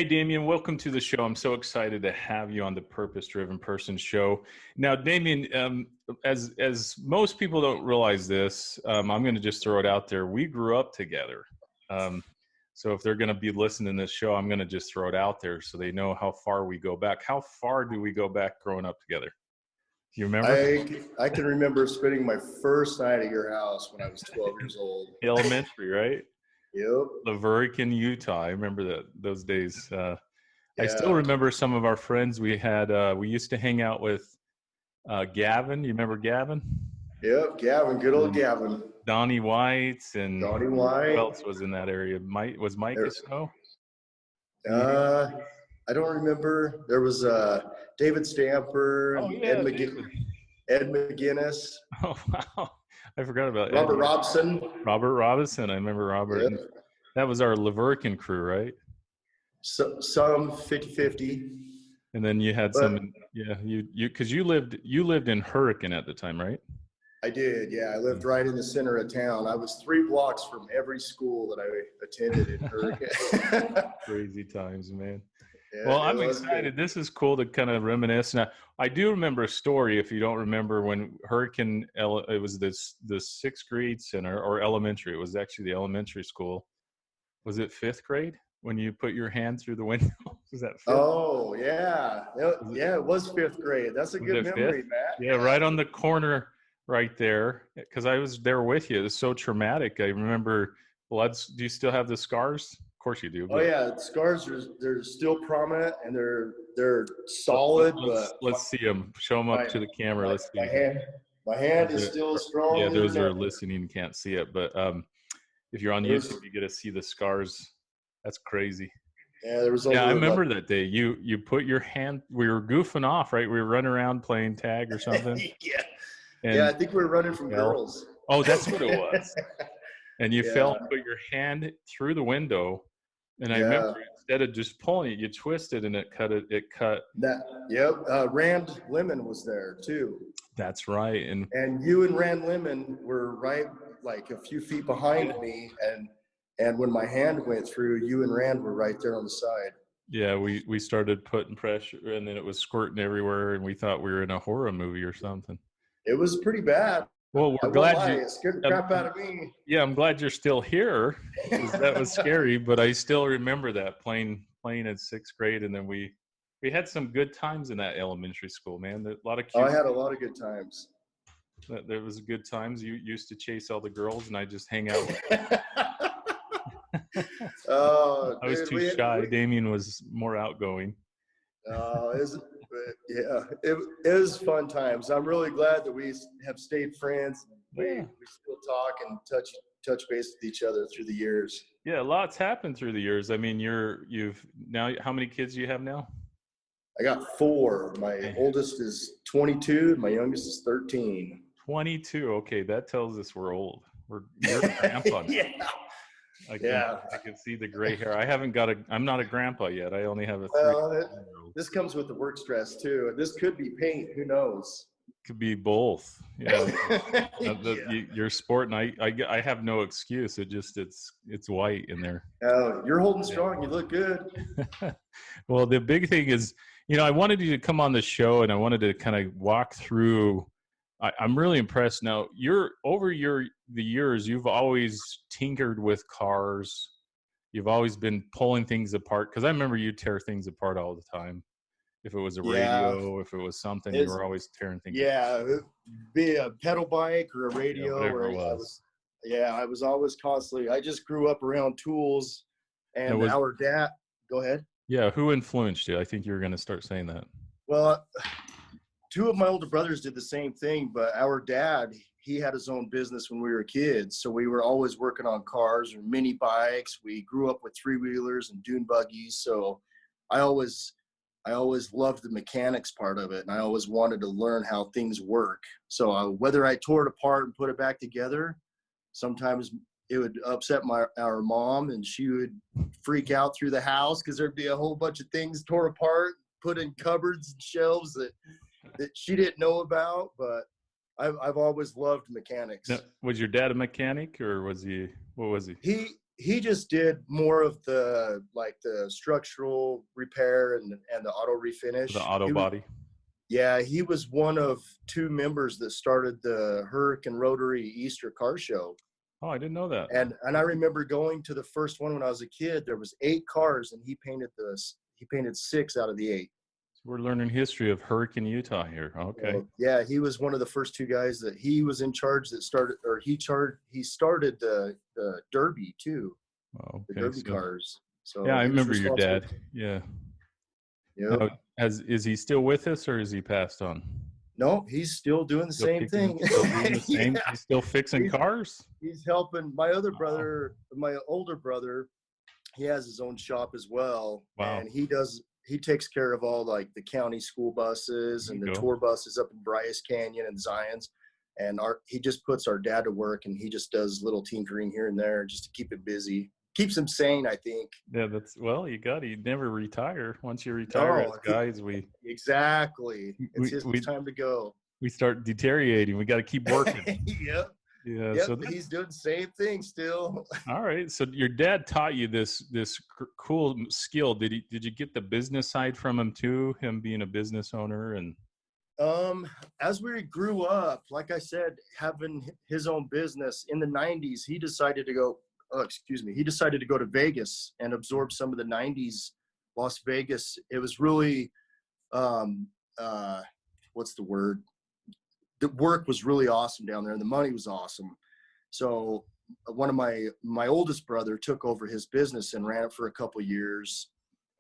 Hey, Dameien, welcome to the show. I'm so excited to have you on the Purpose Driven Person show. Now, Dameien, as most people don't realize this, I'm going to just throw it out there. We grew up together. So if they're going to be listening to this show, I'm going to just throw it out there so they know how far we go back. How far do we go back growing up together? Do you remember? I can remember spending my first night at your house when I was 12 years old. Elementary, right? Yep. Laverick, Utah. I remember those days. Yeah. I still remember some of our friends we had. We used to hang out with Gavin. You remember Gavin? Yep, Gavin, good old Gavin. Donnie White and Donnie White. Who else was in that area? Mike Isom? I don't remember. There was David Stamper and Ed McGinnis. Oh, wow. I forgot about Robert Robson. Robert Robinson. I remember Robert. Yep. That was our Laverick crew, right? So, some 50-50. And then you had some, because you lived in Hurricane at the time, right? I did, yeah. I lived right in the center of town. I was 3 blocks from every school that I attended in Hurricane. Crazy times, man. Yeah, well, I'm excited. This is cool to kind of reminisce. Now, I do remember a story, if you don't remember, when Hurricane, it was the 6th grade center, or elementary. It was actually the elementary school. Was it 5th grade when you put your hand through the window? Was that 5th? Oh, yeah. Yeah, it was 5th grade. That's a good memory, Matt. Yeah, right on the corner right there, because I was there with you. It was so traumatic. I remember bloods. Do you still have the scars? Of course you do. Oh yeah, the scars they're still prominent and they're solid. Let's see them. Show them up to the camera. Let's see. My hand is still strong. Yeah, those are listening can't see it, but if you're on YouTube, you get to see the scars. That's crazy. Yeah, there was. Yeah, I remember that day. You put your hand. We were goofing off, right? We were running around playing tag or something. Yeah, I think we were running from girls. Oh, that's what it was. And you fell and put your hand through the window. And I remember instead of just pulling it, you twisted and it cut. Rand Lemon was there too. That's right. And you and Rand Lemon were right like a few feet behind me. And when my hand went through, you and Rand were right there on the side. Yeah, we started putting pressure and then it was squirting everywhere and we thought we were in a horror movie or something. It was pretty bad. Well, we're glad it scared the crap out of me. Yeah, I'm glad you're still here. That was scary, but I still remember that playing in 6th grade, and then we had some good times in that elementary school, man. A lot of kids. I had a lot of good times. There was good times. You used to chase all the girls, and I just hang out with them. Oh, I was too shy. Dameien was more outgoing. It was fun times. I'm really glad that we have stayed friends. We still talk and touch base with each other through the years. Yeah, lots happened through the years. I mean, you've now, how many kids do you have now? I got 4. My oldest is 22. My youngest is 13. 22. Okay, that tells us we're old. You're a grandpa now. I can see the gray hair. I'm not a grandpa yet. I only have a 3-year-old. This comes with the work stress too. This could be paint. Who knows? Could be both. Yeah. You're sporting. I have no excuse. It's white in there. Oh, you're holding strong. You look good. Well, the big thing is, I wanted you to come on the show and I wanted to kind of walk through. I'm really impressed. Now, the years, you've always tinkered with cars. You've always been pulling things apart. Because I remember you tear things apart all the time. If it was a radio, if it was something, you were always tearing things apart. Yeah, it'd be a pedal bike or a radio. Whatever it was. I was always constantly. I just grew up around tools, and our dad. Go ahead. Yeah, who influenced you? I think you were going to start saying that. Well, 2 of my older brothers did the same thing, but our dad, he had his own business when we were kids. So we were always working on cars or mini bikes. We grew up with 3-wheelers and dune buggies. So I always loved the mechanics part of it. And I always wanted to learn how things work. So whether I tore it apart and put it back together, sometimes it would upset our mom and she would freak out through the house because there'd be a whole bunch of things tore apart, put in cupboards and shelves that she didn't know about, but I've always loved mechanics. Now, was your dad a mechanic or what was he? he just did more of the structural repair and the auto refinish. The auto body. Yeah, he was one of 2 members that started the Hurricane Rotary Easter car show. Oh, I didn't know that. And I remember going to the first one when I was a kid. There was 8 cars, and he painted 6 out of the 8. So we're learning history of Hurricane, Utah here. Okay. So, yeah, he was one of the first 2 guys that he was in charge that started, or he started the Derby too. Oh, okay. The Derby cars. So yeah, I remember your dad. Yeah. Yeah. Is he still with us, or is he passed on? No, he's still doing the same thing. Yeah. He's still fixing cars? He's helping my other brother, my older brother. He has his own shop as well. Wow. And he takes care of all like the county school buses and the tour buses up in Bryce Canyon and Zions. And he just puts our dad to work, and he just does little tinkering here and there just to keep it busy. Keeps him sane, I think. Yeah, you never retire. Once you retire as guys, exactly. It's time to go. We start deteriorating. We got to keep working. Yep. Yeah. Yep, so he's doing the same thing still. All right. So your dad taught you this cool skill. Did you get the business side from him too? Him being a business owner and. As we grew up, like I said, having his own business in the 90s, he decided to go to Vegas and absorb some of the 90s Las Vegas. It was really, what's the word? The work was really awesome down there, and the money was awesome. So one of my oldest brother took over his business and ran it for a couple years.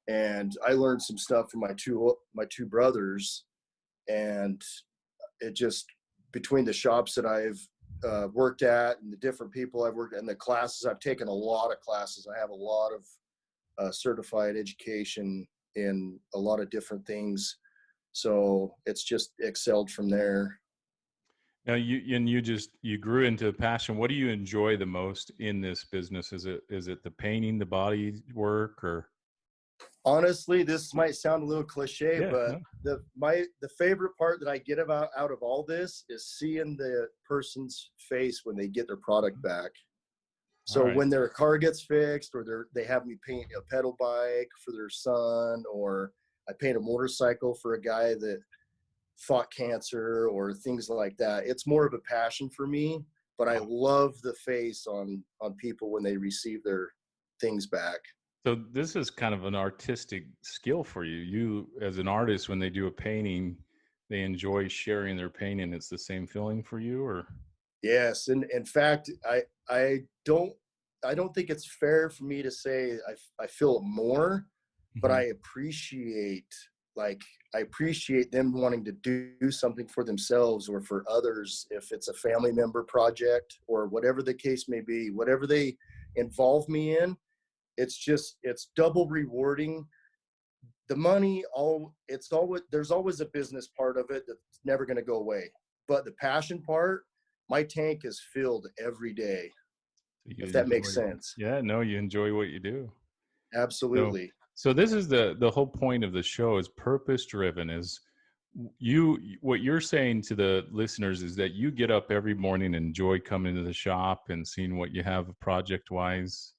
And I learned some stuff from my two brothers. And it just, between the shops that I've worked at and the different people I've worked at and the classes, I've taken a lot of classes. I have a lot of certified education in a lot of different things. So it's just excelled from there. Now you grew into a passion. What do you enjoy the most in this business? Is it the painting, the body work, or? Honestly, this might sound a little cliche, but the favorite part that I get out of all this is seeing the person's face when they get their product back. So when their car gets fixed, or they have me paint a pedal bike for their son, or I paint a motorcycle for a guy that fought cancer, or things like that. It's more of a passion for me, but I love the face on people when they receive their things back. So this is kind of an artistic skill for you. You, as an artist, when they do a painting, they enjoy sharing their painting. It's the same feeling for you, or? Yes, and in fact, I don't think it's fair for me to say I feel it more, but I appreciate them wanting to do something for themselves or for others. If it's a family member project or whatever the case may be, whatever they involve me in. It's double rewarding. The money, there's always a business part of it that's never going to go away. But the passion part, my tank is filled every day, if that makes sense. Yeah, no, you enjoy what you do. Absolutely. So this is the whole point of the show is purpose driven. What you're saying to the listeners is that you get up every morning and enjoy coming to the shop and seeing what you have project wise.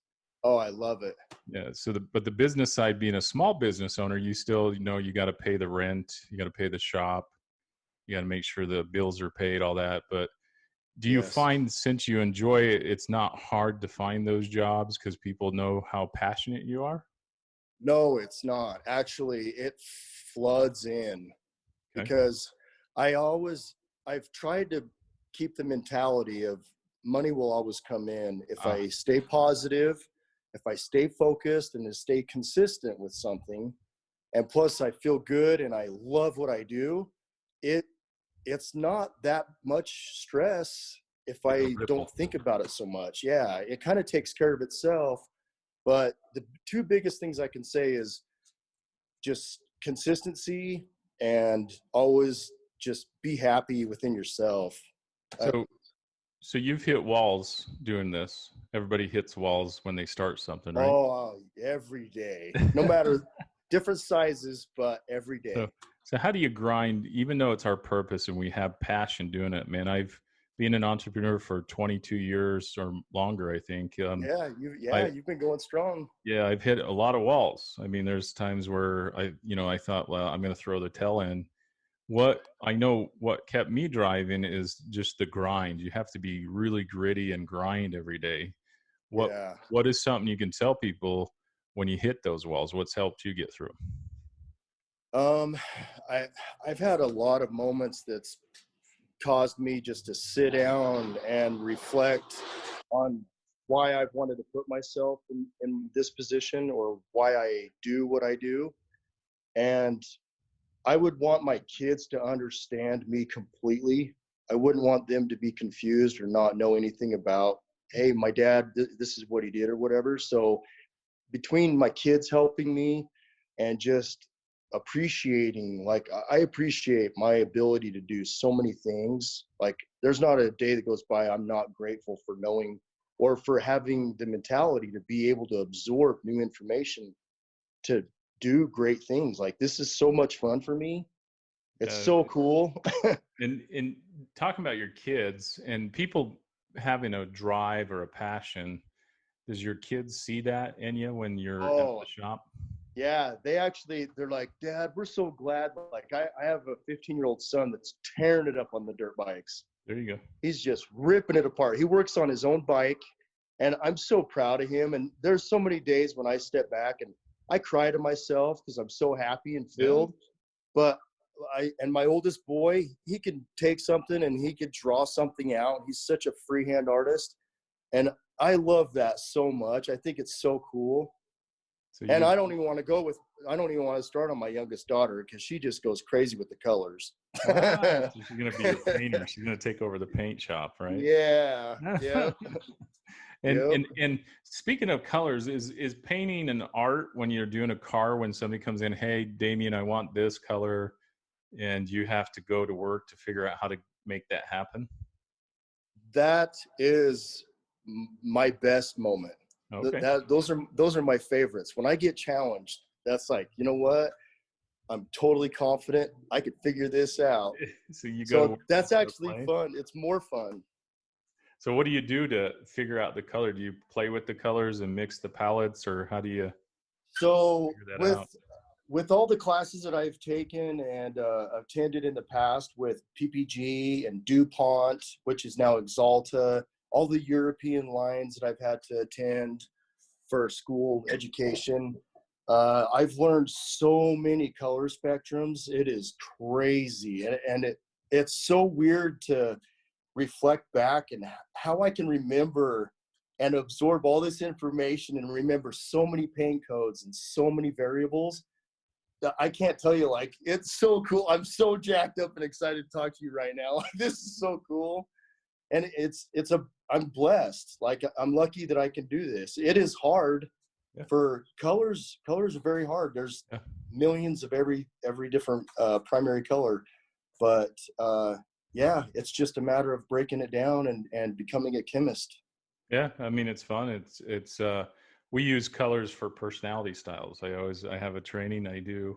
Oh, I love it. Yeah. But the business side, being a small business owner, you still, you got to pay the rent, you got to pay the shop, you got to make sure the bills are paid, all that. But do you find, since you enjoy it, it's not hard to find those jobs because people know how passionate you are? No, it's not. Actually, it floods in because I've tried to keep the mentality of money will always come in if I stay positive, if I stay focused and stay consistent with something, and plus I feel good and I love what I do, it's not that much stress if I don't think about it so much. Yeah, it kind of takes care of itself. But the 2 biggest things I can say is just consistency and always just be happy within yourself. So you've hit walls doing this. Everybody hits walls when they start something, right? Oh, every day. No matter different sizes, but every day. So how do you grind, even though it's our purpose and we have passion doing it? Man, I've being an entrepreneur for 22 years or longer, I think. You've been going strong. Yeah, I've hit a lot of walls. I mean, there's times where I thought, well, I'm going to throw the towel in. What kept me driving is just the grind. You have to be really gritty and grind every day. What Yeah. what is something you can tell people when you hit those walls? What's helped you get through? Um, I've had a lot of moments that's caused me just to sit down and reflect on why I've wanted to put myself in this position, or why I do what I do. And I would want my kids to understand me completely. I wouldn't want them to be confused or not know anything about, hey, my dad, this is what he did or whatever. So between my kids helping me and just appreciating, like, I appreciate my ability to do so many things. Like, there's not a day that goes by I'm not grateful for knowing, or for having the mentality to be able to absorb new information, to do great things. Like, this is so much fun for me. It's so cool. And talking about your kids and people having a drive or a passion, does your kids see that in you when you're at the shop? Yeah, they're like, Dad, we're so glad. Like, I have a 15-year-old son that's tearing it up on the dirt bikes. There you go. He's just ripping it apart. He works on his own bike, and I'm so proud of him. And there's so many days when I step back and I cry to myself because I'm so happy and filled. Yeah. But my oldest boy, he can take something and he could draw something out. He's such a freehand artist. And I love that so much. I think it's so cool. And I don't even want to start on my youngest daughter, because she just goes crazy with the colors. So she's going to be your painter. She's going to take over the paint shop, right? Yeah. Yeah. And speaking of colors, is painting an art when you're doing a car, when somebody comes in, hey, Dameien, I want this color, and you have to go to work to figure out how to make that happen? That is my best moment. Okay. Those are my favorites. When I get challenged, that's like, you know what? I'm totally confident I could figure this out. So that's actually fun. It's more fun. So what do you do to figure out the color? Do you play with the colors and mix the palettes, or how do you figure that out? With all the classes that I've taken and attended in the past with PPG and DuPont, which is now Axalta, all the European lines that I've had to attend for school education, I've learned so many color spectrums. It is crazy. And it's so weird to reflect back and how I can remember and absorb all this information and remember so many paint codes and so many variables. I can't tell you, like, it's so cool. I'm so jacked up and excited to talk to you right now. This is so cool. And I'm blessed. Like, I'm lucky that I can do this. It is hard. For colors are very hard. There's millions of every different primary color, but it's just a matter of breaking it down and becoming a chemist. Yeah, I mean, it's fun. It's we use colors for personality styles. I have a training I do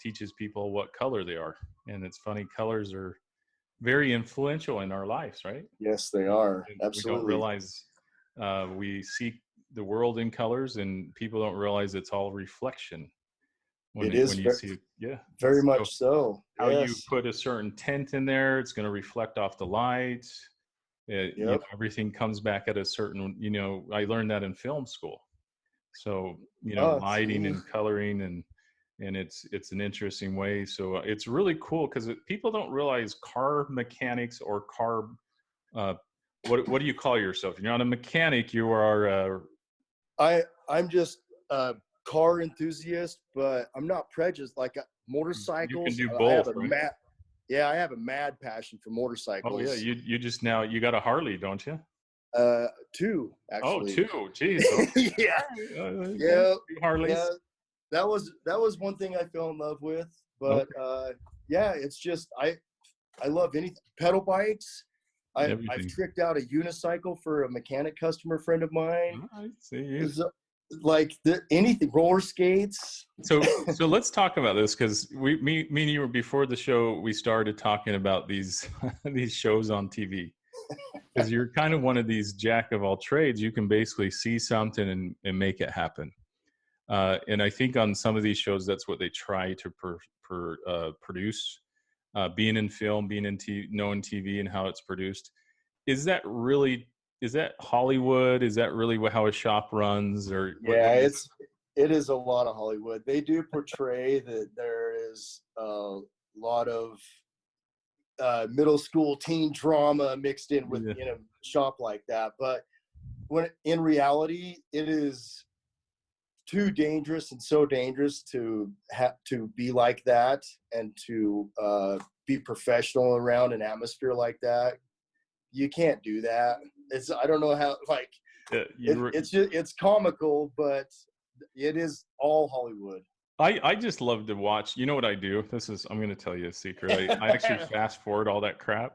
teaches people what color they are, and it's funny, colors are very influential in our lives, right? Yes, they are. Absolutely. We don't realize we see the world in colors, and people don't realize it's all reflection. When you see it, very much so. How you put a certain tint in there, it's going to reflect off the light. Everything comes back at a certain, I learned that in film school. So, lighting and coloring and it's an interesting way. So it's really cool because people don't realize car mechanics or car, what do you call yourself? You're not a mechanic. You are. I'm just a car enthusiast, but I'm not prejudiced. Like motorcycles. You can do both, right? I have a mad passion for motorcycles. Oh yeah, you got a Harley, don't you? 2 actually. Oh, 2. Jeez. Okay. Yeah. Harleys. Yeah. That was one thing I fell in love with, but it's just I love anything. Pedal bikes. I've tricked out a unicycle for a mechanic customer friend of mine. I see. Like anything, roller skates. So let's talk about this, because me and you were, before the show we started talking about these these shows on TV, because you're kind of one of these jack of all trades. You can basically see something and make it happen. And I think on some of these shows, that's what they try to produce. Being in film, being in knowing TV and how it's produced. Is that Hollywood? Is that really how a shop runs? Or Yeah, it is a lot of Hollywood. They do portray that there is a lot of middle school teen drama mixed in with in a shop like that, but when in reality, it is too dangerous and so dangerous to have to be like that and to be professional around an atmosphere like that. You can't do that. I don't know how, like, it's comical, but it is all Hollywood. I just love to watch. You know what I do? I'm going to tell you a secret. I actually fast forward all that crap.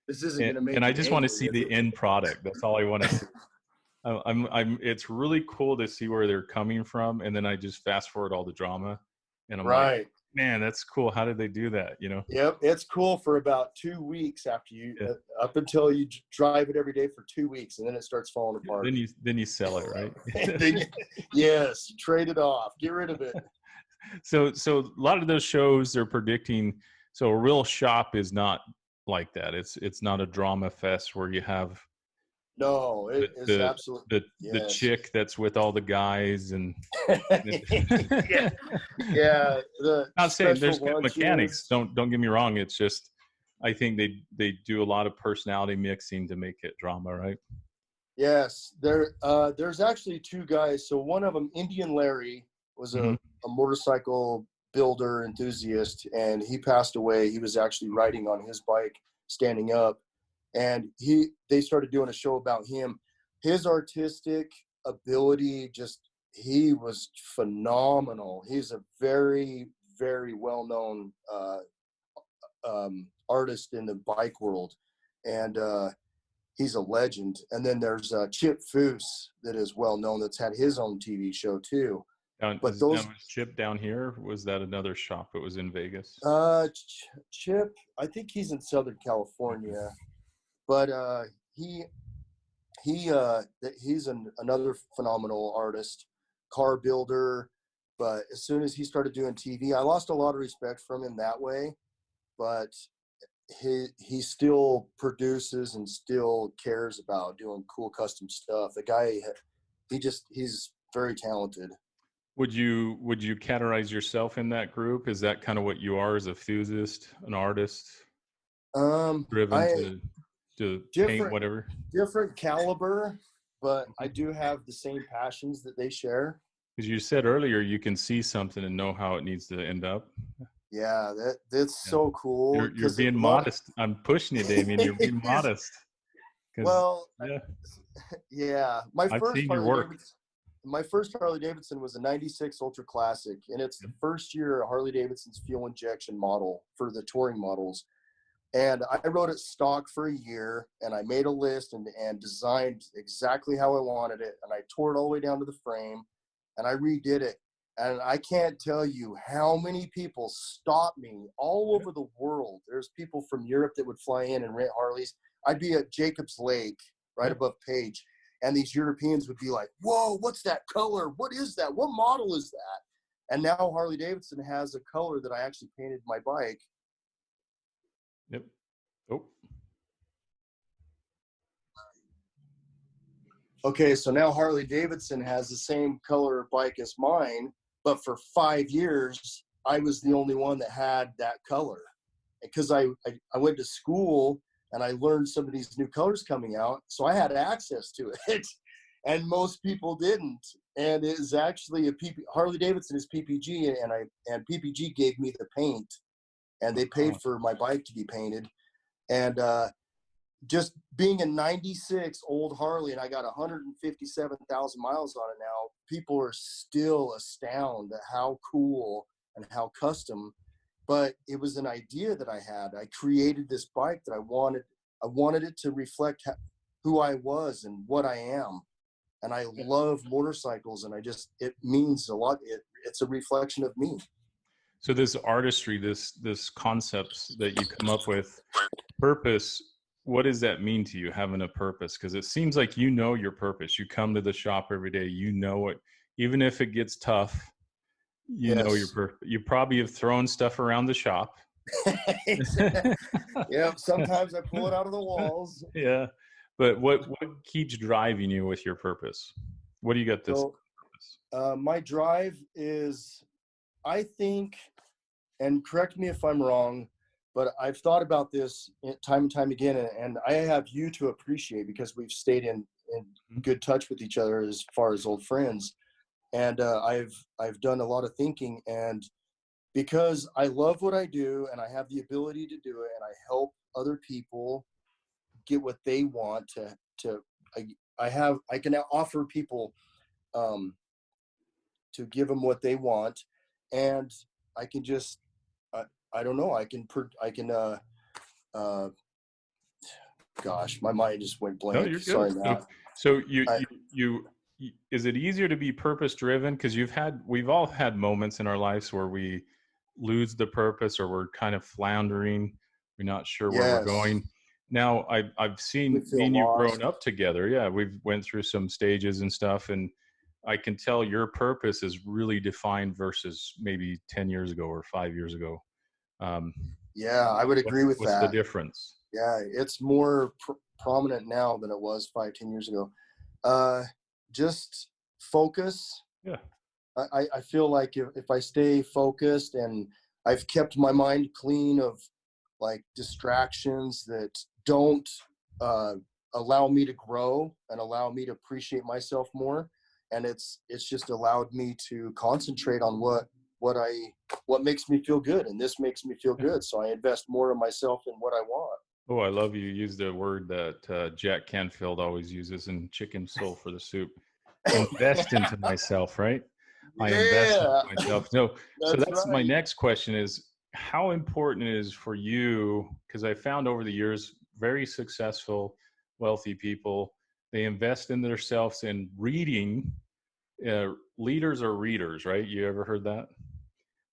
This isn't going to make. And I just want to see the end product. That's all I want to see. It's really cool to see where they're coming from, and then I just fast forward all the drama, and I'm like, man, that's cool. How did they do that? You know? Yep, it's cool for about 2 weeks after you, up until you drive it every day for 2 weeks, and then it starts falling apart. Then you sell it, right? Yes, trade it off, get rid of it. So a lot of those shows they're predicting. So a real shop is not like that. It's not a drama fest where you have. No, it is absolutely the chick that's with all the guys and yeah. Not saying there's good mechanics. Don't get me wrong. It's just I think they do a lot of personality mixing to make it drama, right? Yes, there's actually two guys. So one of them, Indian Larry, was a motorcycle builder enthusiast, and he passed away. He was actually riding on his bike, standing up. And they started doing a show about him. His artistic ability, he was phenomenal. He's a very, very well-known artist in the bike world. And he's a legend. And then there's Chip Foose that is well-known, that's had his own TV show too. But was Chip down here? Was that another shop? It was in Vegas? Chip, I think he's in Southern California. But he's another phenomenal artist, car builder. But as soon as he started doing TV, I lost a lot of respect from him that way. But he still produces and still cares about doing cool custom stuff. The guy, he's very talented. Would you categorize yourself in that group? Is that kind of what you are as a enthusiast, an artist, driven to paint whatever? Different caliber, but I do have the same passions that they share. Because you said earlier you can see something and know how it needs to end up. Yeah, that's so cool. You're being modest. I'm pushing you, Dameien. You're being modest. Well, yeah. My first Harley Davidson was a 96 Ultra Classic, and it's the first year Harley Davidson's fuel injection model for the touring models. And I wrote it stock for a year, and I made a list and designed exactly how I wanted it. And I tore it all the way down to the frame, and I redid it. And I can't tell you how many people stopped me all over the world. There's people from Europe that would fly in and rent Harleys. I'd be at Jacobs Lake, right above Page, and these Europeans would be like, whoa, what's that color? What is that? What model is that? And now Harley Davidson has a color that I actually painted my bike. Yep. Oh. Okay, so now Harley Davidson has the same color bike as mine, but for 5 years, I was the only one that had that color. Because I went to school and I learned some of these new colors coming out, so I had access to it, and most people didn't. And it is actually Harley Davidson is PPG, and PPG gave me the paint, and they paid for my bike to be painted. And just being a 96 old Harley, and I got 157,000 miles on it now, people are still astounded at how cool and how custom. But it was an idea that I had. I created this bike that I wanted it to reflect who I was and what I am. And I love motorcycles, and it means a lot. It's a reflection of me. So this artistry, this concepts that you come up with, purpose, what does that mean to you, having a purpose? Because it seems like you know your purpose. You come to the shop every day. You know it. Even if it gets tough, you know your Yes. purpose. You probably have thrown stuff around the shop. Yeah. Sometimes I pull it out of the walls. Yeah. But what keeps driving you with your purpose? What do you got this So purpose? my drive is, I think, and correct me if I'm wrong, but I've thought about this time and time again, and I have you to appreciate because we've stayed in good touch with each other as far as old friends. And I've done a lot of thinking, and because I love what I do and I have the ability to do it, and I help other people get what they want to I can offer people um, to give them what they want, and I can just I don't know, I can uh gosh, my mind just went No, blank. you're good. Sorry, Matt. So I, is it easier to be purpose driven? Because we've all had moments in our lives where we lose the purpose, or we're kind of floundering. We're not sure where we're yes, going. Now, I've we seen me feel and you lost. grown up together. Yeah, we've went through some stages and stuff, and I can tell your purpose is really defined versus maybe 10 years ago or 5 years ago. Um, Yeah, I would agree with what's the that. difference? Yeah, it's more prominent now than it was 5, 10 years ago. Uh, just focus. Yeah. I feel like if I stay focused and I've kept my mind clean of like distractions that don't uh, allow me to grow and allow me to appreciate myself more, and it's just allowed me to concentrate on what makes me feel good, and this makes me feel Yeah. good. So I invest more in myself and what I want. Oh, I love you use the word that Jack Canfield always uses in Chicken Soul for the Soup. Invest into myself, right? I invest into Yeah, myself. So that's that's my right. next question is how important it is for you, because I found over the years, very successful, wealthy people, they invest in themselves in reading. Leaders are readers, right? You ever heard that?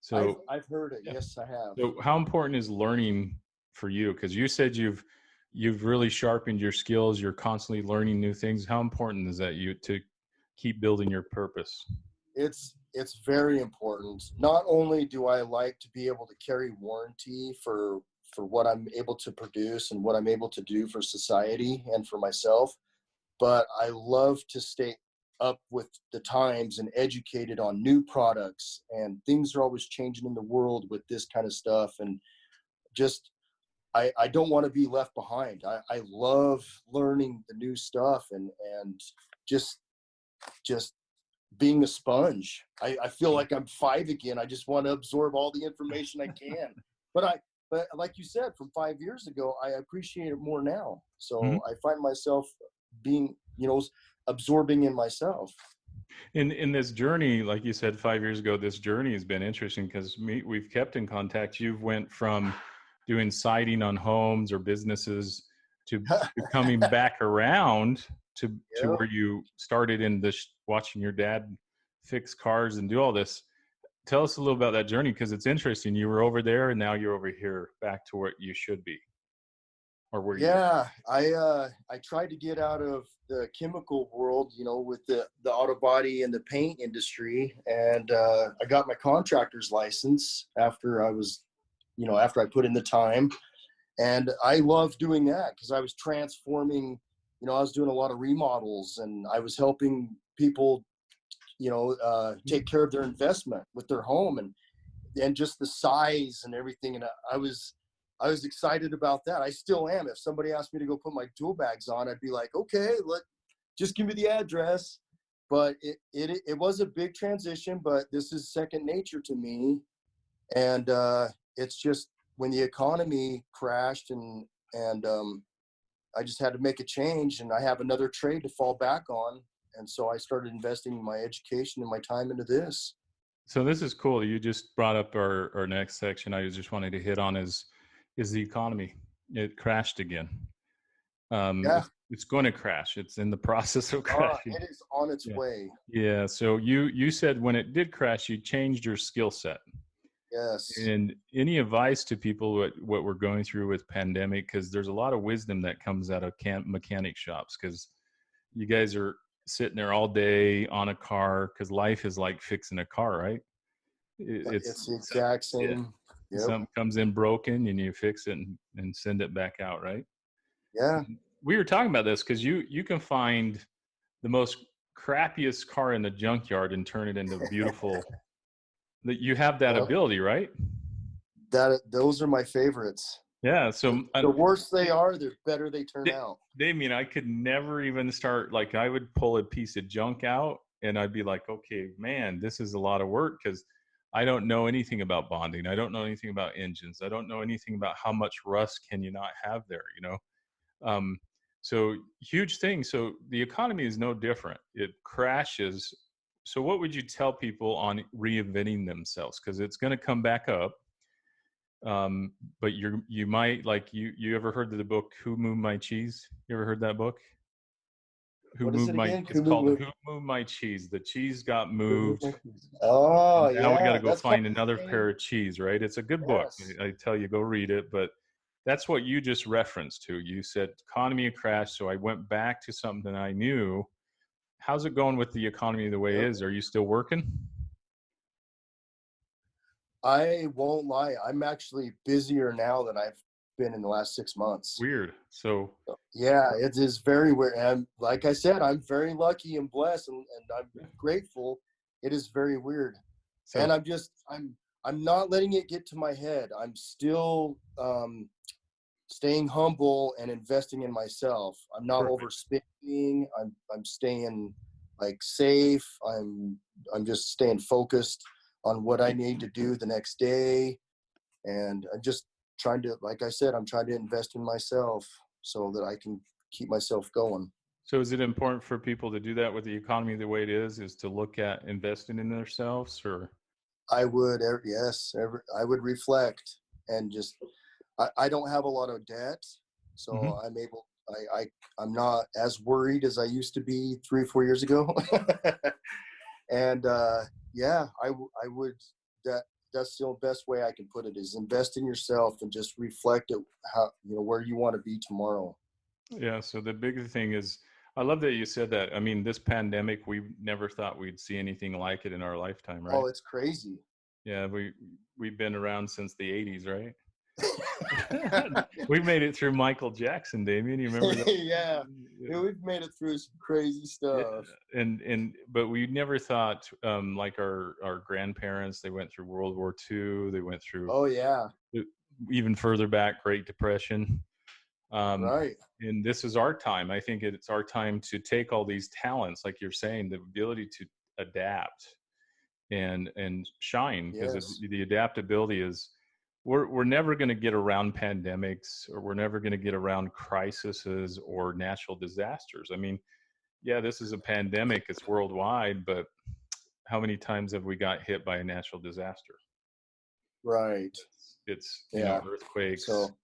So I've heard it. yeah. Yes, I have. So how important is learning for you? Because you said you've really sharpened your skills. You're constantly learning new things. How important is that you to keep building your purpose? It's very important. Not only do I like to be able to carry warranty for what I'm able to produce and what I'm able to do for society and for myself, but I love to stay up with the times and educated on new products, and things are always changing in the world with this kind of stuff. And just I don't want to be left behind. I love learning the new stuff, and just just being a sponge. I feel like I'm five again. I just want to absorb all the information I can. But like you said, from 5 years ago, I appreciate it more now. Mhm. So I find myself being, absorbing in myself. In this journey, like you said 5 years ago, this journey has been interesting because we've kept in contact. You've went from doing siding on homes or businesses to coming back around to Yeah. where you started in this watching your dad fix cars and do all this. Tell us a little about that journey because it's interesting. You were over there and now you're over here back to where you should be or where you. Yeah, I tried to get out of the chemical world, with the auto body and the paint industry, and I got my contractor's license after after I put in the time, and I loved doing that because I was transforming. I was doing a lot of remodels, and I was helping people, take care of their investment with their home, and just the size and everything. And I was excited about that. I still am. If somebody asked me to go put my tool bags on, I'd be like, okay, just give me the address. But it was a big transition, but this is second nature to me. And it's just when the economy crashed and I just had to make a change, and I have another trade to fall back on. And so I started investing my education and my time into this. So this is cool. You just brought up our next section. I just wanted to hit on is the economy. It crashed again. Yeah, It's going to crash. It's in the process of crashing. it is on its Yeah. way. Yeah. So you said when it did crash, you changed your skill set. Yes. And any advice to people what we're going through with pandemic? Because there's a lot of wisdom that comes out of mechanic shops, because you guys are sitting there all day on a car, because life is like fixing a car, right? It's the exact Yeah, same. Yep. something comes in broken and you fix it and send it back out, right? Yeah. We were talking about this because you can find the most crappiest car in the junkyard and turn it into beautiful. That you have that Yep. ability, right? Those are my favorites. Yeah. So The worse they are, the better they turn out. Damien, I could never even start. Like, I would pull a piece of junk out and I'd be like, okay, man, this is a lot of work, because I don't know anything about bonding. I don't know anything about engines. I don't know anything about how much rust can you not have there, Um, so huge thing. So the economy is no different. It crashes. So what would you tell people on reinventing themselves? Because it's going to come back up. But you might, like, you ever heard of the book Who Moved My Cheese? You ever heard that book? What is it again? It's called Who Moved My Cheese? The cheese got moved. Oh, And now we got to yeah. go That's kind find of another the pair same. of cheese, right? It's a good book. Yes. I tell you, go read it. But that's what you just referenced to. You said economy crashed, so I went back to something I knew. How's it going with the economy the way it Yep. is? Are you still working? I won't lie. I'm actually busier now than I've been in the last 6 months. Weird. So Yeah, it is very weird. And like I said, I'm very lucky and blessed, and I'm grateful. It is very weird. so And I'm not letting it get to my head. I'm still staying humble and investing in myself. I'm not perfect. overspending. I'm staying like safe. I'm just staying focused on what I need to do the next day. And I'm just trying to, like I said, I'm trying to invest in myself so that I can keep myself going. So is it important for people to do that with the economy the way it is to look at investing in themselves, or? I would, yes, I would reflect and just, I don't have a lot of debt, Mm-hmm. so I'm not as worried as I used to be 3 or 4 years ago. And yeah, I would, that's the best way I can put it, is invest in yourself and just reflect at how, where you want to be tomorrow. Yeah. So the big thing is, I love that you said that. I mean, this pandemic, we never thought we'd see anything like it in our lifetime, right? Oh, it's crazy. Yeah, we've been around since the '80s, right? We made it through Michael Jackson, Damien. You remember that? Yeah. Yeah, we've made it through some crazy Yeah. stuff. And but we never thought, like our grandparents, they went through World War II. They went through Oh yeah. even further back, Great Depression. Um, Right. and this is our time. I think it's our time to take all these talents, like you're saying, the ability to adapt and shine, because Yes. the adaptability is, we're never going to get around pandemics, or we're never going to get around crises or natural disasters. I mean, yeah, this is a pandemic, it's worldwide, but how many times have we got hit by a natural disaster? Right. It's Yeah. earthquakes, So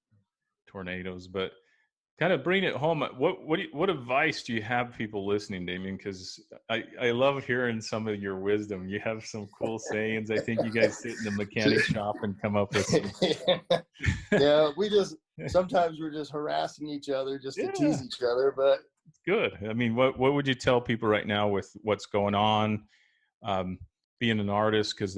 tornadoes. But kind of bring it home, what advice do you have people listening, Damien? Because I love hearing some of your wisdom. You have some cool sayings. I think you guys sit in the mechanic shop and come up with some. yeah, sometimes we're just harassing each other just to Yeah, tease each other, but it's good. I mean, what would you tell people right now with what's going on, being an artist? Because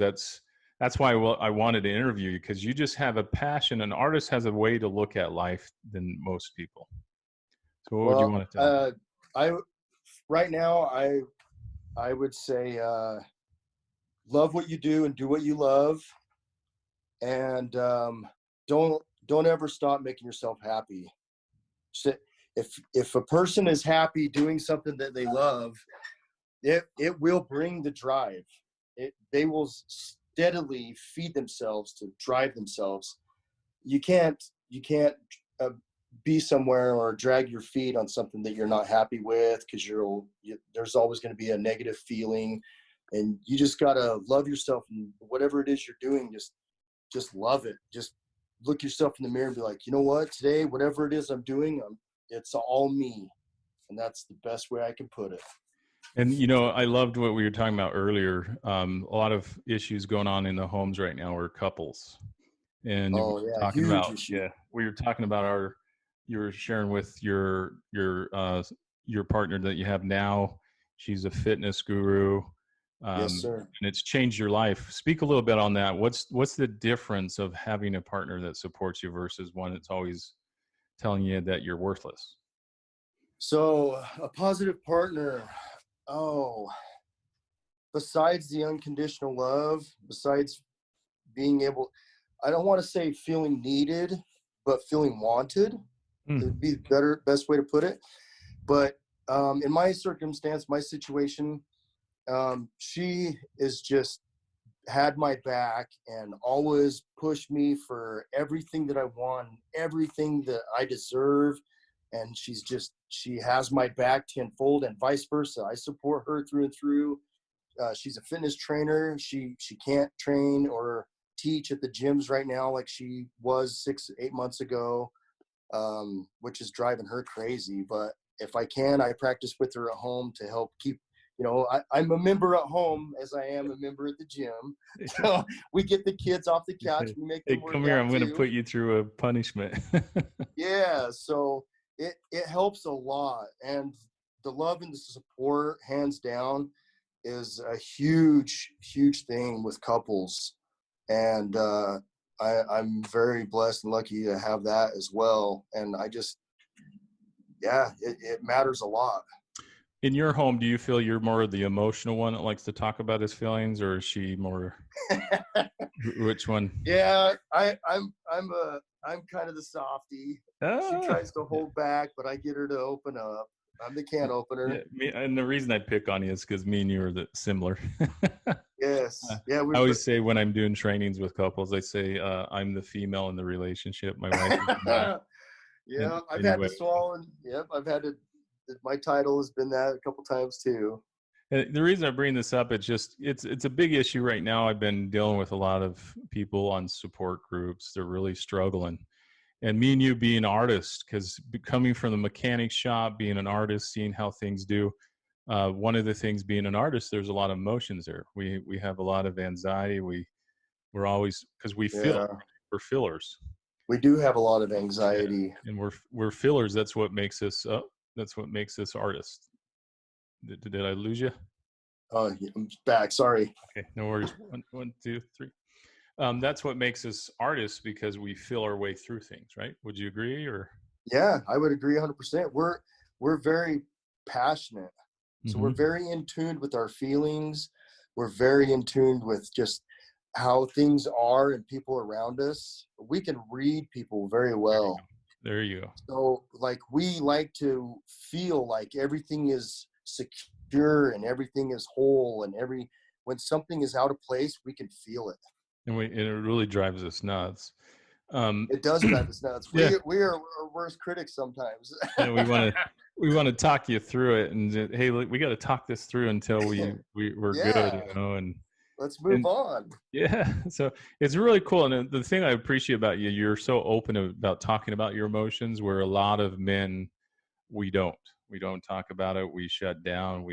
that's why I wanted to interview you, because you just have a passion. An artist has a way to look at life than most people. So what would you well, want to tell them? I right now I would say love what you do and do what you love, and don't ever stop making yourself happy. So if a person is happy doing something that they love, it will bring the drive. They will steadily feed themselves to drive themselves. You can't uh, be somewhere or drag your feet on something that you're not happy with, because there's always going to be a negative feeling, and you just gotta love yourself, and whatever it is you're doing, just love it. Just look yourself in the mirror and be like, you know what, today, whatever it is I'm doing, it's all me, and that's the best way I can put it. And, you know, I loved what we were talking about earlier. A lot of issues going on in the homes right now are couples. And we Oh were yeah, talking huge about, issue. yeah, we were talking about you were sharing with your partner that you have now. She's a fitness guru. Yes, sir. And it's changed your life. Speak a little bit on that. What's the difference of having a partner that supports you versus one that's always telling you that you're worthless? So a positive partner. Oh, besides the unconditional love, besides being able, I don't want to say feeling needed, but feeling wanted. It Mm. would be best way to put it. But in my circumstance, my situation, she is just had my back and always pushed me for everything that I want, everything that I deserve. And she has my back tenfold and vice versa. I support her through and through. She's a fitness trainer. She can't train or teach at the gyms right now like she was 6-8 months ago, which is driving her crazy. But if I can, I practice with her at home to help keep, I'm a member at home as I am a member at the gym. So we get the kids off the couch. We make Hey, them work come here. out I'm going to too. put you through a punishment. Yeah. So it helps a lot. And the love and the support, hands down, is a huge, huge thing with couples. And I'm very blessed and lucky to have that as well. And it matters a lot. In your home, do you feel you're more the emotional one that likes to talk about his feelings, or is she more? Which one? Yeah, I'm kind of the softie. She Ah, tries to hold back, but I get her to open up. I'm the can yeah. opener. And the reason I pick on you is because me and you are similar. Yes. Yeah, I always say when I'm doing trainings with couples, I say I'm the female in the relationship. My wife is the male. yeah, I've had Anyway, to swallow. Yep, I've had to. My title has been that a couple times too. the reason I bring this up, it's a big issue right now. I've been dealing with a lot of people on support groups. They're really struggling. And me and you being artists, because coming from the mechanic shop, being an artist, seeing how things do, one of the things being an artist, there's a lot of emotions there. We have a lot of anxiety. We're always, because we feel, Yeah, we're fillers. we do have a lot of Yeah. anxiety. And we're fillers. That's what makes us that's what makes us artists. Did I lose you? Oh, I'm back. Sorry. Okay, no worries. One, two, three. That's what makes us artists, because we feel our way through things, right? Would you agree? Or Yeah, I would agree 100%. We're very passionate. So we're mm-hmm. very in tune with our feelings. We're very in tune with just how things are and people around us. We can read people very well. There you go. So like we like to feel like everything is secure and everything is whole and when something is out of place, we can feel it. And it really drives us nuts. It does drive us nuts. Yeah, We are our worst critics sometimes. and we want to talk you through it, and hey, look, we got to talk this through until we're good, Yeah, and let's move and on. yeah, so it's really cool. And the thing I appreciate about you, you're so open about talking about your emotions, where a lot of men, we don't talk about it. We shut down.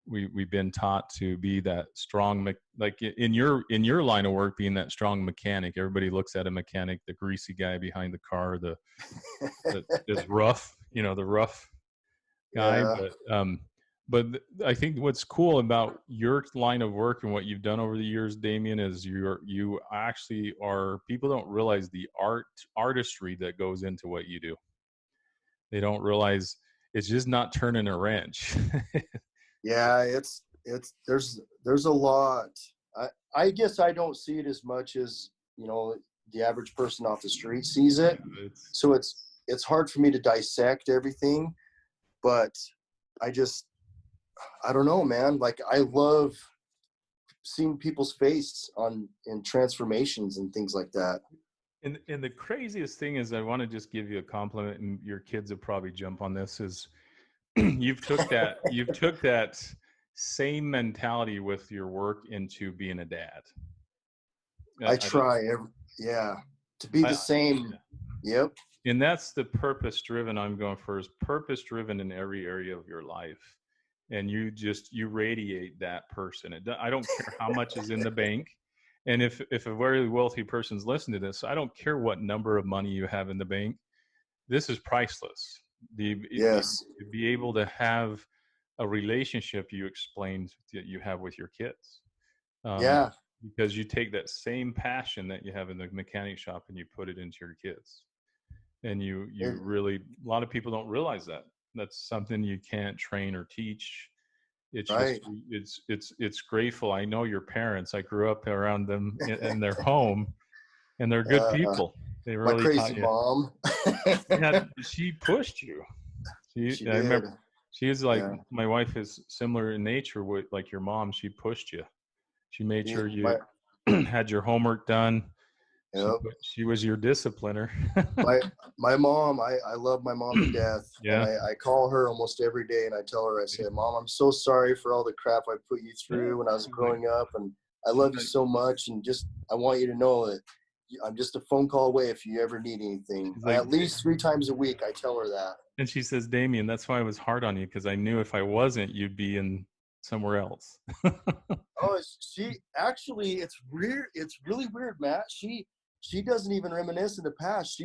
We've been taught to be that strong, like in your line of work, being that strong mechanic. Everybody looks at a mechanic, the greasy guy behind the car, that is rough, the rough guy. Yeah, But I think what's cool about your line of work and what you've done over the years, Dameien, is you actually are, people don't realize the artistry that goes into what you do. They don't realize it's just not turning a wrench. yeah, there's a lot. I guess I don't see it as much as, the average person off the street sees it. It's So it's hard for me to dissect everything, but I don't know, man. Like I love seeing people's face in transformations and things like that. and the craziest thing is, I want to just give you a compliment, and your kids will probably jump on this, is you've took that same mentality with your work into being a dad. I I don't, try yeah, to be the I, same. Yep. and that's the purpose driven I'm going for, is purpose driven in every area of your life. and you radiate that person. I don't care how much is in the bank. And if a very wealthy person's listening to this, I don't care what number of money you have in the bank. This is priceless. Yes. To be able to have a relationship you explained that you have with your kids. Yeah. Because you take that same passion that you have in the mechanic shop and you put it into your kids. And you really, a lot of people don't realize that. That's something you can't train or teach. It's right. just, it's grateful. I know your parents. I grew up around them in their home, and they're good people. They really my crazy taught you. Mom. She pushed you. She I did. remember she is like, my wife is similar in nature with like your mom. She pushed you. She made sure you had your homework done. Yep. She was your discipliner. my mom, I love my mom to death. Yeah. And I call her almost every day and I tell her, I say, Mom, I'm so sorry for all the crap I put you through when I was growing up. And I love you so much. And just, I want you to know that I'm just a phone call away if you ever need anything. Like, at least 3 times a week, I tell her that. And she says, Dameien, that's why I was hard on you, because I knew if I wasn't, you'd be in somewhere else. Oh, she actually, it's weird. It's really weird, Matt. She doesn't even reminisce in the past.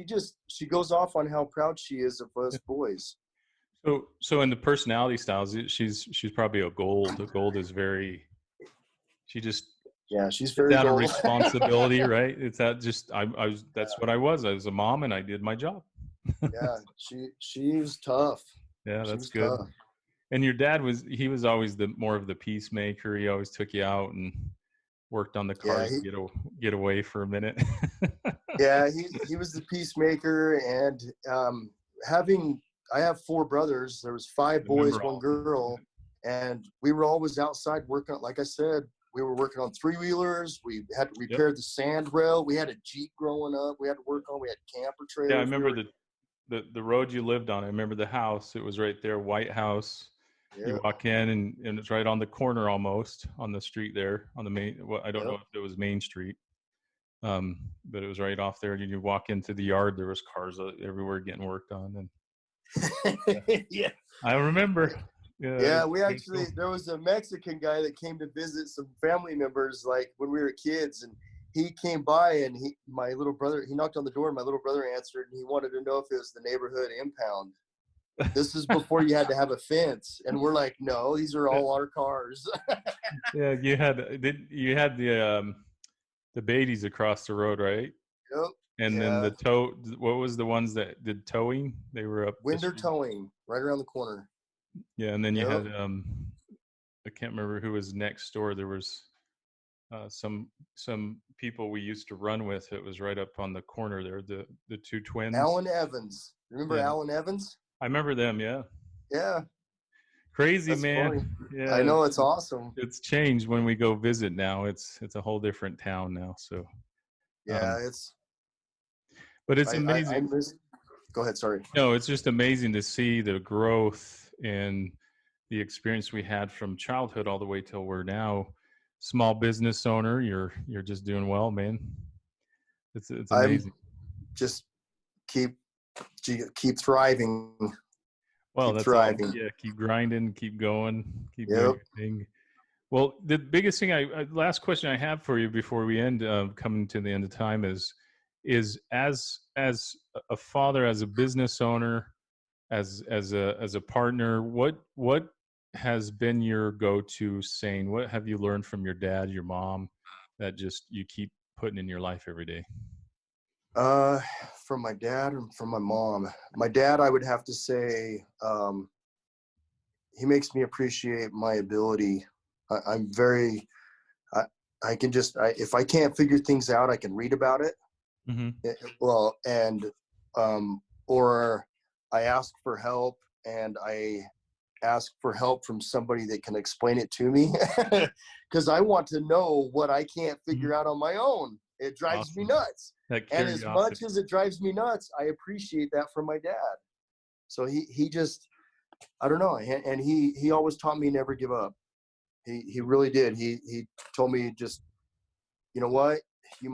She goes off on how proud she is of us boys. So in the personality styles, she's probably a gold. A gold is very, she's very out of gold. responsibility, right? It's that just, that's what I was. I was a mom and I did my job. Yeah, she was tough. Yeah, that's good. Tough. And your dad he was always more of the peacemaker. He always took you out and worked on the cars to get away for a minute. Yeah, he was the peacemaker. And I have 4 brothers. There was 5 boys, 1 girl, and we were always outside working. Like I said, we were working on 3-wheelers. We had to repair the sand rail. We had a Jeep growing up. We had to work on. We had camper trailers. Yeah, I remember the road you lived on. I remember the house. It was right there, white house. Yeah. You walk in and it's right on the corner, almost on the street there on the main. Well, I don't know if it was Main Street, but it was right off there. And you walk into the yard. There was cars everywhere getting worked on. And yeah, I remember. Yeah, we actually, there was a Mexican guy that came to visit some family members, like when we were kids, and he came by and my little brother, he knocked on the door, and my little brother answered, and he wanted to know if it was the neighborhood impound. This is before you had to have a fence. And we're like, no, these are all our cars. Yeah, you had the Beatties across the road, right? Yep. And then what was the ones that did towing? They were up Winter Towing, right around the corner. Yeah, and then you had I can't remember who was next door. There was some people we used to run with. It was right up on the corner there. The 2 twins. Alan Evans. Remember Alan Evans? I remember them. Yeah. Yeah. Crazy. That's man. Funny. Yeah. I know, it's awesome. It's changed when we go visit now. It's a whole different town now. So. Yeah, But it's amazing. Go ahead. Sorry. No, it's just amazing to see the growth and the experience we had from childhood all the way till we're now small business owner. You're just doing well, man. It's amazing. Just keep thriving. Well, that's thriving. Yeah, keep grinding, keep going, keep doing your thing. Well, the biggest thing last question I have for you before we end, coming to the end of time is as a father, as a business owner, as a partner, what has been your go-to saying? What have you learned from your dad, your mom, that just you keep putting in your life every day? From my dad and from my mom. My dad, I would have to say, he makes me appreciate my ability. I'm very, I can just, if I can't figure things out, I can read about it. Mm-hmm. Well, and, or I ask for help, and I ask for help from somebody that can explain it to me, because I want to know what I can't figure out on my own. It drives me nuts. And as much as it drives me nuts, I appreciate that from my dad. So he just, I don't know. And he always taught me never give up. He really did. He told me, just, you know what, it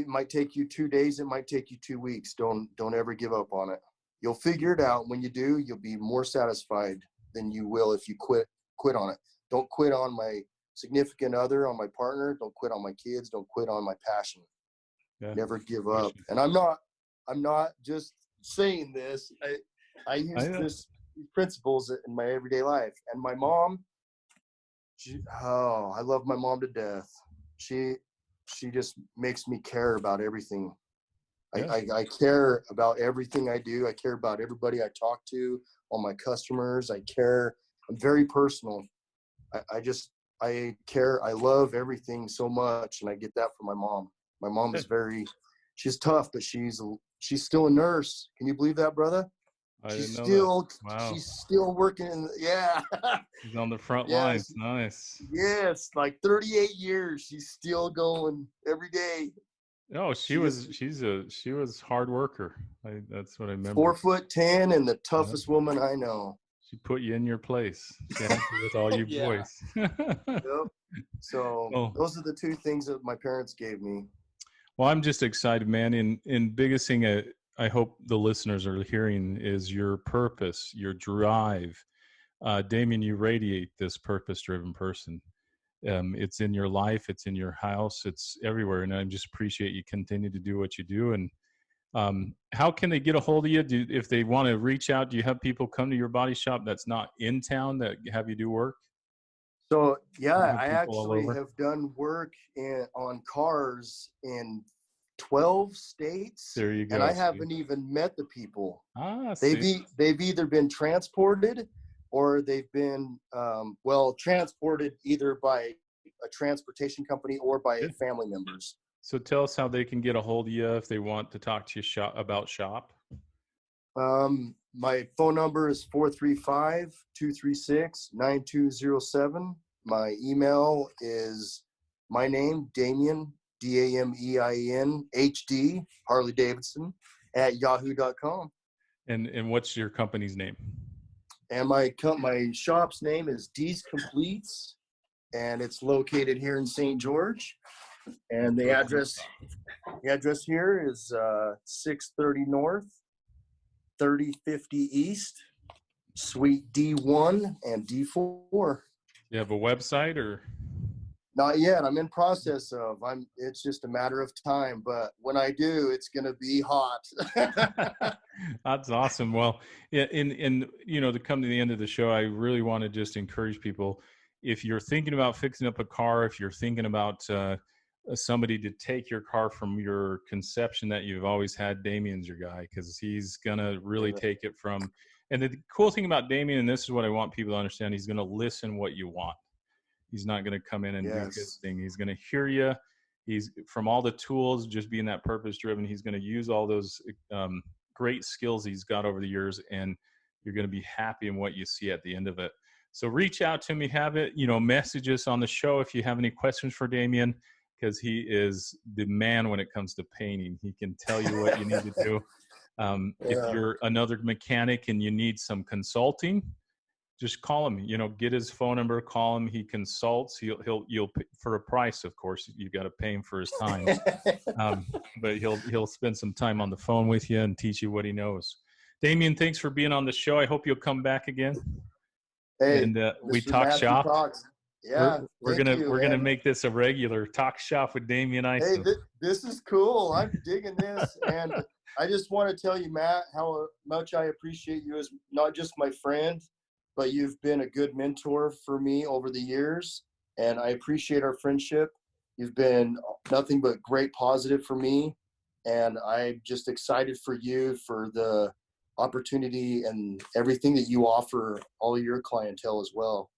might take you 2 days. It might take you 2 weeks. Don't ever give up on it. You'll figure it out. When you do, you'll be more satisfied. than you will if you quit on it. Don't quit on my significant other, on my partner. Don't quit on my kids. Don't quit on my passion. Yeah. Never give up. And I'm not just saying this. I use these principles in my everyday life. And my mom, I love my mom to death. She just makes me care about everything. Yeah. I care about everything I do. I care about everybody I talk to, all my customers. I'm very personal. I care. I love everything so much. And I get that from my mom. My mom is she's tough, but she's still a nurse. Can you believe that, brother? She's still working. She's on the front lines. Nice. Yes. Like 38 years. She's still going every day. Oh, she was hard worker. That's what I remember. 4'10" and the toughest woman I know. She put you in your place. She helped you with all you boys. Yep. So those are the two things that my parents gave me. Well, I'm just excited, man. And biggest thing I hope the listeners are hearing is your purpose, your drive. Dameien, you radiate this purpose-driven person. It's in your life, it's in your house, it's everywhere. And I just appreciate you continue to do what you do. And how can they get a hold of you? If they want to reach out, do you have people come to your body shop that's not in town that have you do work? So I actually have done work on cars in 12 states. There you go. And I haven't even met the people. They've either been transported or they've been transported either by a transportation company or by family members. So tell us how they can get a hold of you if they want to talk to you about shop. My phone number is 435-236-9207. My email is my name, Dameien, Damein, HD, Harley Davidson, @yahoo.com. And what's your company's name? And my shop's name is D's Completes, and it's located here in St. George. And the address here is 630 North, 3050 East, Suite D1 and D4. You have a website or? Not yet. I'm in process of. It's just a matter of time. But when I do, it's going to be hot. That's awesome. Well, to come to the end of the show, I really want to just encourage people. If you're thinking about fixing up a car, if you're thinking about somebody to take your car from your conception that you've always had, Dameien's your guy, because he's going to really take it from. And the cool thing about Dameien, and this is what I want people to understand, he's going to listen what you want. He's not going to come in and do his thing. He's going to hear you. He's from all the tools, just being that purpose driven. He's going to use all those great skills he's got over the years, and you're going to be happy in what you see at the end of it. So reach out to me, message us on the show if you have any questions for Dameien, because he is the man when it comes to painting. He can tell you what you need to do. If you're another mechanic and you need some consulting, just call him, get his phone number, call him. He consults. You'll for a price, of course, you've got to pay him for his time. But he'll spend some time on the phone with you and teach you what he knows. Dameien, thanks for being on the show. I hope you'll come back again. Hey, and we talk shop. Talks. Yeah, we're gonna make this a regular talk shop with Dameien Isom. Hey, this is cool. I'm digging this, and I just want to tell you, Matt, how much I appreciate you as not just my friend, but you've been a good mentor for me over the years, and I appreciate our friendship. You've been nothing but great positive for me, and I'm just excited for you for the opportunity and everything that you offer all your clientele as well.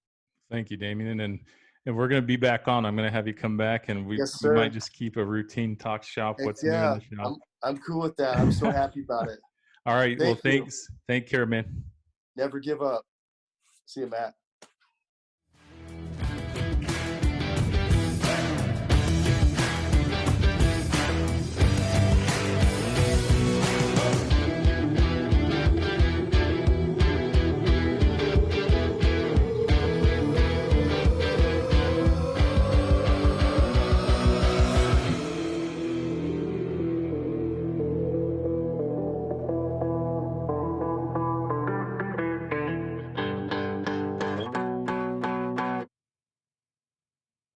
Thank you, Dameien. And we're going to be back on. I'm going to have you come back, and we might just keep a routine talk shop. What's new in the shop? I'm cool with that. I'm so happy about it. All right. Thanks. Take care, man. Never give up. See you, Matt.